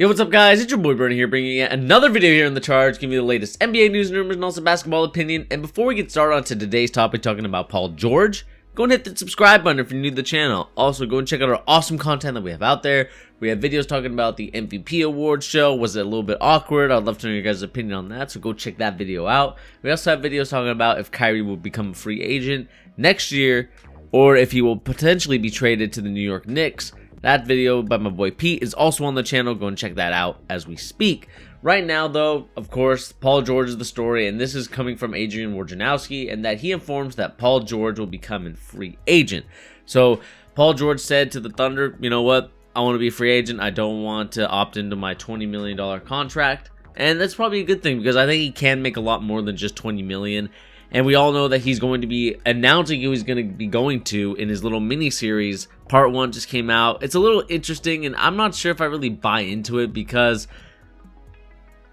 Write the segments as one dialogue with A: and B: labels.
A: Yo, what's up guys, it's your boy Bernie here, bringing you another video here in the charge, giving you the latest NBA news and rumors and also basketball opinion. And before we get started on to today's topic, talking about Paul George, go and hit the subscribe button if you're new to the channel. Also, go and check out our awesome content that we have out there. We have videos talking about the MVP awards show. Was it a little bit awkward? I'd love to know your guys' opinion on that, so go check that video out. We also have videos talking about if Kyrie will become a free agent next year, or if he will potentially be traded to the New York Knicks. That video by my boy Pete is also on the channel. Go and check that out as we speak. Right now, though, of course, Paul George is the story, and this is coming from Adrian Wojnarowski, and that he informs that Paul George will become a free agent. So, Paul George said to the Thunder, you know what, I want to be a free agent. I don't want to opt into my $20 million contract, and that's probably a good thing because I think he can make a lot more than just $20 million. And we all know that he's going to be announcing who he's going to be going to in his little mini-series. Part 1 just came out. It's a little interesting, and I'm not sure if I really buy into it because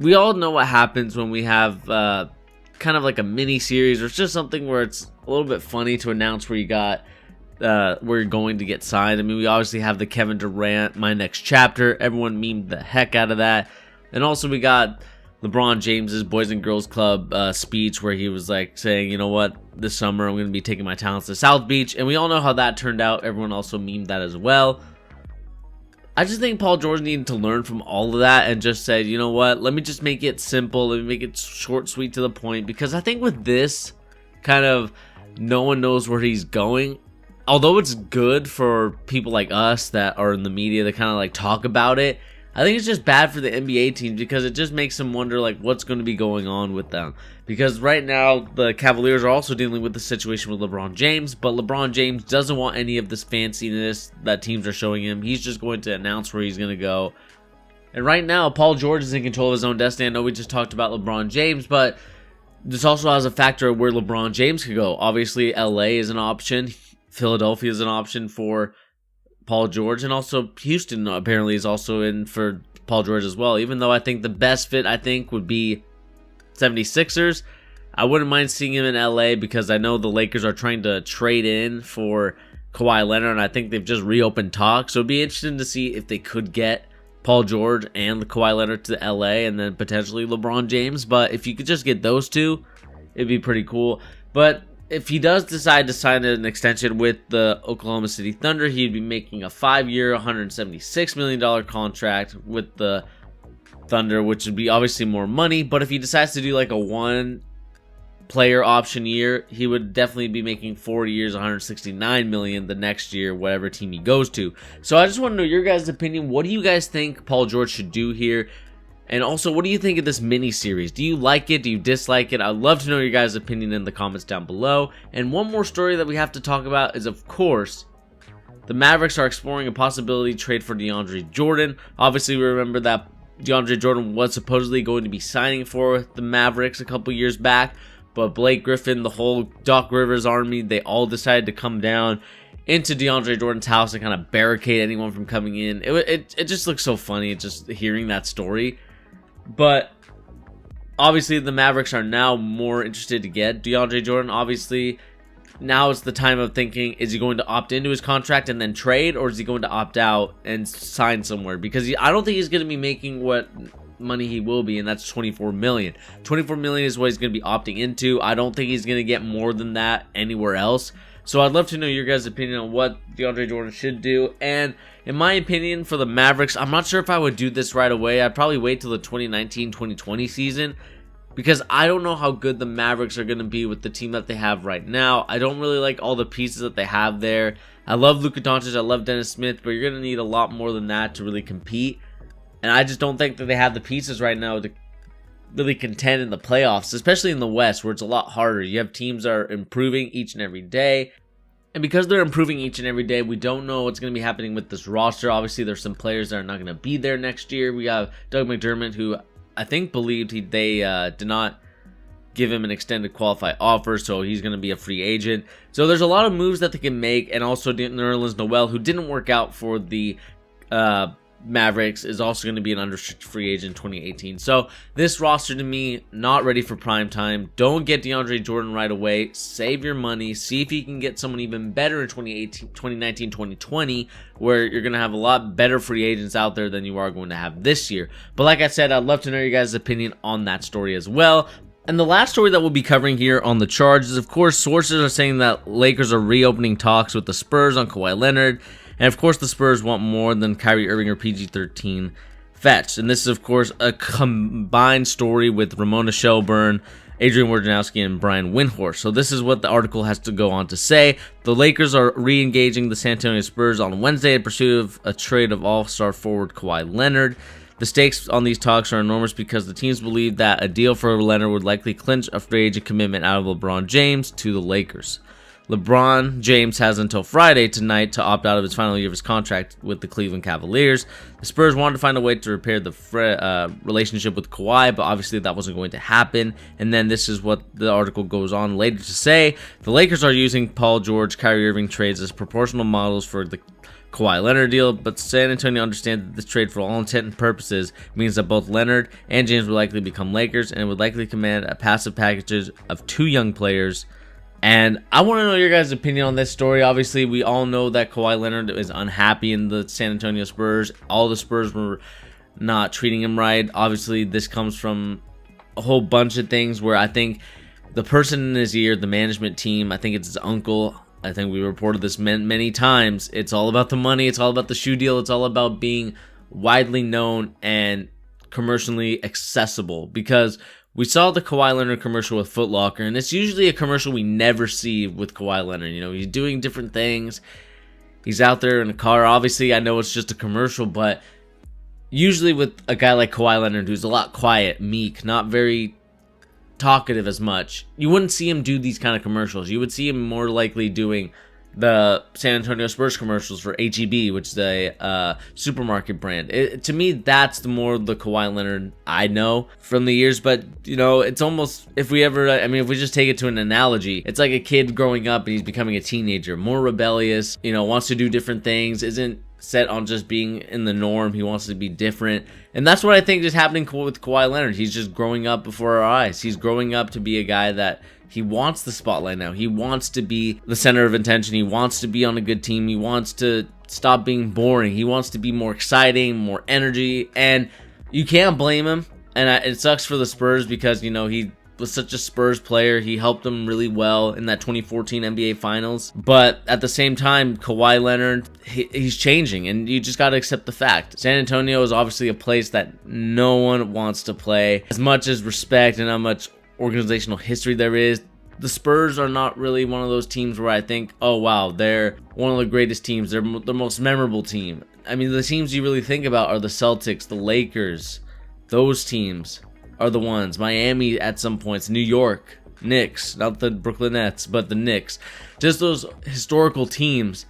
A: we all know what happens when we have kind of like a mini-series or it's just something where it's a little bit funny to announce where you got where you're going to get signed. I mean, we obviously have the Kevin Durant, My Next Chapter. Everyone memed the heck out of that. And also we got LeBron James's Boys and Girls Club speech where he was like saying, you know what, this summer I'm going to be taking my talents to South Beach, and we all know how that turned out. Everyone also memed that as well. I just think Paul George needed to learn from all of that and just said, you know what, let me just make it simple, let me make it short, sweet, to the point, because I think with this kind of no one knows where he's going, although it's good for people like us that are in the media that kind of like talk about it, I think it's just bad for the NBA teams because it just makes them wonder like what's going to be going on with them. Because right now the Cavaliers are also dealing with the situation with LeBron James, but LeBron James doesn't want any of this fanciness that teams are showing him. He's just going to announce where he's going to go. And right now Paul George is in control of his own destiny. I know we just talked about LeBron James, but this also has a factor of where LeBron James could go. Obviously LA is an option. Philadelphia is an option for Paul George, and also Houston apparently is also in for Paul George as well, even though I think the best fit would be 76ers. I wouldn't mind seeing him in LA because I know the Lakers are trying to trade in for Kawhi Leonard, and I think they've just reopened talks, so it'd be interesting to see if they could get Paul George and Kawhi Leonard to LA and then potentially LeBron James. But if you could just get those two, it'd be pretty cool. But if he does decide to sign an extension with the Oklahoma City Thunder, he'd be making a 5-year, $176 million contract with the Thunder, which would be obviously more money. But if he decides to do like a one-player option year, he would definitely be making 4 years, $169 million the next year, whatever team he goes to. So I just want to know your guys' opinion. What do you guys think Paul George should do here? And also, what do you think of this mini-series? Do you like it? Do you dislike it? I'd love to know your guys' opinion in the comments down below. And one more story that we have to talk about is, of course, the Mavericks are exploring a possibility trade for DeAndre Jordan. Obviously, we remember that DeAndre Jordan was supposedly going to be signing for the Mavericks a couple years back. But Blake Griffin, the whole Doc Rivers army, they all decided to come down into DeAndre Jordan's house and kind of barricade anyone from coming in. It just looks so funny just hearing that story. But obviously the Mavericks are now more interested to get DeAndre Jordan. Obviously now it's the time of thinking, is he going to opt into his contract and then trade, or is he going to opt out and sign somewhere? Because I don't think he's going to be making what money he will be, and that's $24 million. $24 million is what he's going to be opting into. I don't think he's going to get more than that anywhere else. So I'd love to know your guys' opinion on what DeAndre Jordan should do. And in my opinion, for the Mavericks, I'm not sure if I would do this right away. I'd probably wait till the 2019-2020 season because I don't know how good the Mavericks are going to be with the team that they have right now. I don't really like all the pieces that they have there. I love Luka Doncic, I love Dennis Smith, but you're going to need a lot more than that to really compete. And I just don't think that they have the pieces right now to really contend in the playoffs, especially in the West where it's a lot harder. You have teams that are improving each and every day. And because they're improving each and every day, we don't know what's going to be happening with this roster. Obviously, there's some players that are not going to be there next year. We have Doug McDermott, who I think believed they did not give him an extended qualified offer, so he's going to be a free agent. So there's a lot of moves that they can make, and also Nerlens Noel, who didn't work out for the Mavericks is also going to be an unrestricted free agent in 2018. So this roster to me, not ready for prime time. Don't get DeAndre Jordan right away. Save your money. See if you can get someone even better in 2018, 2019, 2020, where you're going to have a lot better free agents out there than you are going to have this year. But like I said, I'd love to know your guys' opinion on that story as well. And the last story that we'll be covering here on the Charge is, of course, sources are saying that Lakers are reopening talks with the Spurs on Kawhi Leonard. And, of course, the Spurs want more than Kyrie Irving or PG-13 fetched. And this is, of course, a combined story with Ramona Shelburne, Adrian Wojnarowski, and Brian Windhorst. So this is what the article has to go on to say. The Lakers are re-engaging the San Antonio Spurs on Wednesday in pursuit of a trade of all-star forward Kawhi Leonard. The stakes on these talks are enormous because the teams believe that a deal for Leonard would likely clinch a free agent commitment out of LeBron James to the Lakers. LeBron James has until Friday tonight to opt out of his final year of his contract with the Cleveland Cavaliers. The Spurs wanted to find a way to repair the relationship with Kawhi, but obviously that wasn't going to happen. And then this is what the article goes on later to say. The Lakers are using Paul George, Kyrie Irving trades as proportional models for the Kawhi Leonard deal, but San Antonio understands that this trade, for all intent and purposes, means that both Leonard and James will likely become Lakers, and would likely command a passive package of 2 young players. And I want to know your guys' opinion on this story. Obviously, we all know that Kawhi Leonard is unhappy in the San Antonio Spurs. All the Spurs were not treating him right. Obviously, this comes from a whole bunch of things where I think the person in his ear, the management team, I think it's his uncle. I think we reported this many times. It's all about the money. It's all about the shoe deal. It's all about being widely known and commercially accessible, because we saw the Kawhi Leonard commercial with Foot Locker, and it's usually a commercial we never see with Kawhi Leonard. You know, he's doing different things. He's out there in a car. Obviously, I know it's just a commercial, but usually with a guy like Kawhi Leonard, who's a lot quiet, meek, not very talkative as much, you wouldn't see him do these kind of commercials. You would see him more likely doing the San Antonio Spurs commercials for HEB, which is a supermarket brand. To me, that's the more the Kawhi Leonard I know from the years. But, you know, it's almost, if we just take it to an analogy, it's like a kid growing up and he's becoming a teenager, more rebellious, you know, wants to do different things, isn't set on just being in the norm. He wants to be different. And that's what I think is happening with Kawhi Leonard. He's just growing up before our eyes. He's growing up to be a guy that he wants the spotlight now. He wants to be the center of attention. He wants to be on a good team. He wants to stop being boring. He wants to be more exciting, more energy. And you can't blame him. And it sucks for the Spurs because, you know, he was such a Spurs player. He helped them really well in that 2014 NBA Finals. But at the same time, Kawhi Leonard, he's changing, and you just got to accept the fact. San Antonio is obviously a place that no one wants to play. As much as respect and how much organizational history there is, the Spurs are not really one of those teams where I think, oh wow, they're one of the greatest teams. They're the most memorable team. I mean, the teams you really think about are the Celtics, the Lakers. Those teams are the ones. Miami at some points, New York, Knicks, not the Brooklyn Nets, but the Knicks. Just those historical teams.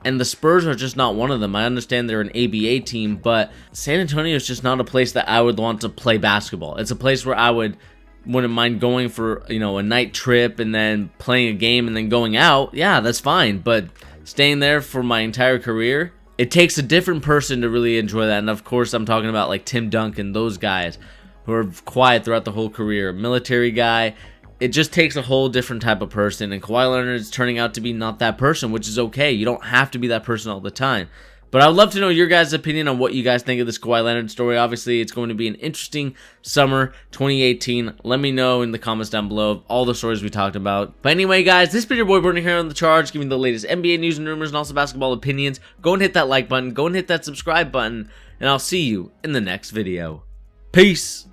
A: And the Spurs are just not one of them. I understand they're an ABA team, but San Antonio is just not a place that I would want to play basketball. It's a place where I wouldn't mind going for, you know, a night trip and then playing a game and then going out. Yeah, that's fine. But staying there for my entire career, it takes a different person to really enjoy that. And of course, I'm talking about like Tim Duncan, those guys who are quiet throughout the whole career, military guy. It just takes a whole different type of person, and Kawhi Leonard is turning out to be not that person, which is okay. You don't have to be that person all the time. But I would love to know your guys' opinion on what you guys think of this Kawhi Leonard story. Obviously, it's going to be an interesting summer 2018. Let me know in the comments down below of all the stories we talked about. But anyway, guys, this has been your boy Bernie here on The Charge, giving the latest NBA news and rumors and also basketball opinions. Go and hit that like button. Go and hit that subscribe button. And I'll see you in the next video. Peace.